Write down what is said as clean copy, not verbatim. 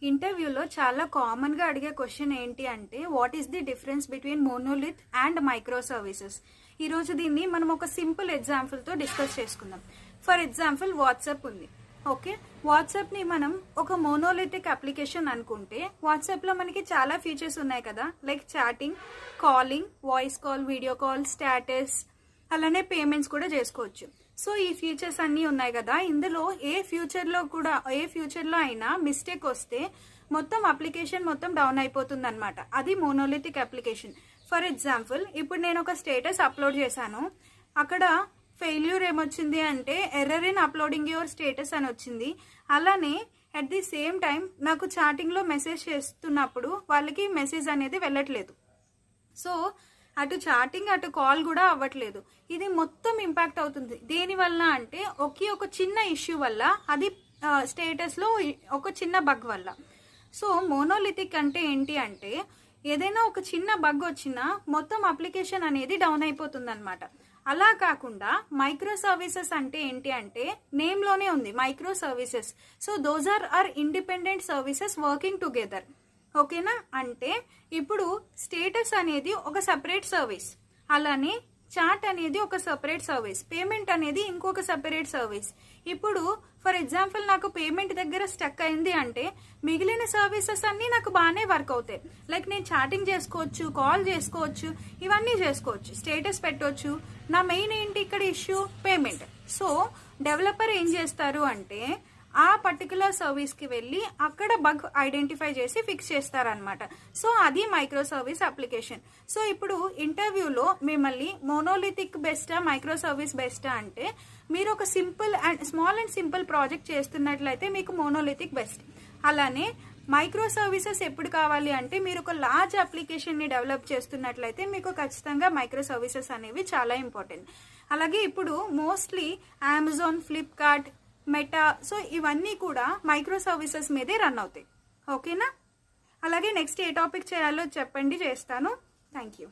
ఇంటర్వ్యూలో చాలా కామన్గా అడిగే క్వశ్చన్ ఏంటి అంటే what is the difference between monolith and micro services. ఈరోజు దీన్ని మనం ఒక సింపుల్ ఎగ్జాంపుల్తో డిస్కస్ చేసుకుందాం. ఫర్ ఎగ్జాంపుల్ వాట్సాప్ ఉంది. ఓకే, వాట్సాప్ని మనం ఒక మోనోలిథిక్ అప్లికేషన్ అనుకుంటే వాట్సాప్లో మనకి చాలా ఫీచర్స్ ఉన్నాయి కదా, like chatting, calling, voice call, video call, status, అలానే పేమెంట్స్ కూడా చేసుకోవచ్చు. సో ఈ ఫీచర్స్ అన్నీ ఉన్నాయి కదా, ఇందులో ఏ ఫ్యూచర్లో అయినా మిస్టేక్ వస్తే మొత్తం అప్లికేషన్ మొత్తం డౌన్ అయిపోతుంది అనమాట. అది మోనోలిథిక్ అప్లికేషన్. ఫర్ ఎగ్జాంపుల్, ఇప్పుడు నేను ఒక స్టేటస్ అప్లోడ్ చేశాను, అక్కడ ఫెయిల్యూర్ ఏమొచ్చింది అంటే error in uploading your status అని వచ్చింది. అలానే అట్ ది సేమ్ టైం నాకు చాటింగ్లో మెసేజ్ చేస్తున్నప్పుడు వాళ్ళకి మెసేజ్ అనేది వెళ్ళట్లేదు. సో అటు చాటింగ్ అటు కాల్ కూడా అవ్వట్లేదు. ఇది మొత్తం ఇంపాక్ట్ అవుతుంది. దేనివల్ల అంటే ఒక చిన్న ఇష్యూ వల్ల, అది స్టేటస్లో ఒక చిన్న బగ్ వల్ల. సో మోనోలిథిక్ అంటే ఏంటి అంటే ఏదైనా ఒక చిన్న బగ్ వచ్చినా మొత్తం అప్లికేషన్ అనేది డౌన్ అయిపోతుంది అనమాట. అలా కాకుండా మైక్రో సర్వీసెస్ అంటే ఏంటి అంటే నేమ్లోనే ఉంది micro services. So those are independent services working together. ఓకేనా? అంటే ఇప్పుడు స్టేటస్ అనేది ఒక సపరేట్ సర్వీస్, అలానే చాట్ అనేది ఒక సపరేట్ సర్వీస్, పేమెంట్ అనేది ఇంకొక సపరేట్ సర్వీస్. ఇప్పుడు ఫర్ ఎగ్జాంపుల్ నాకు పేమెంట్ దగ్గర స్టక్ అయింది అంటే మిగిలిన సర్వీసెస్ అన్నీ నాకు బాగానే వర్క్ అవుతాయి. లైక్ నేను చాటింగ్ చేసుకోవచ్చు, కాల్ చేసుకోవచ్చు, ఇవన్నీ చేసుకోవచ్చు, స్టేటస్ పెట్టవచ్చు. నా మెయిన్ ఏంటి ఇక్కడ ఇష్యూ? పేమెంట్. సో డెవలపర్ ఏం చేస్తారు అంటే ఆ పర్టికులర్ సర్వీస్కి వెళ్ళి అక్కడ బగ్ ఐడెంటిఫై చేసి ఫిక్స్ చేస్తారనమాట. సో అది మైక్రో సర్వీస్ అప్లికేషన్. సో ఇప్పుడు ఇంటర్వ్యూలో మిమ్మల్ని మోనోలిథిక్ బెస్టా మైక్రో సర్వీస్ బెస్టా అంటే మీరు ఒక స్మాల్ అండ్ సింపుల్ ప్రాజెక్ట్ చేస్తున్నట్లయితే మీకు మోనోలిథిక్ బెస్ట్. అలానే మైక్రో సర్వీసెస్ ఎప్పుడు కావాలి అంటే మీరు ఒక లార్జ్ అప్లికేషన్ని డెవలప్ చేస్తున్నట్లయితే మీకు ఖచ్చితంగా మైక్రో సర్వీసెస్ అనేవి చాలా ఇంపార్టెంట్. అలాగే ఇప్పుడు mostly Amazon, Flipkart, meta, so ఇవన్నీ కూడా మైక్రో సర్వీసెస్ మీదే రన్ అవుతాయి. ఓకేనా? అలాగే నెక్స్ట్ ఏ టాపిక్ చేయాలో చెప్పండి, చేస్తాను. Thank you.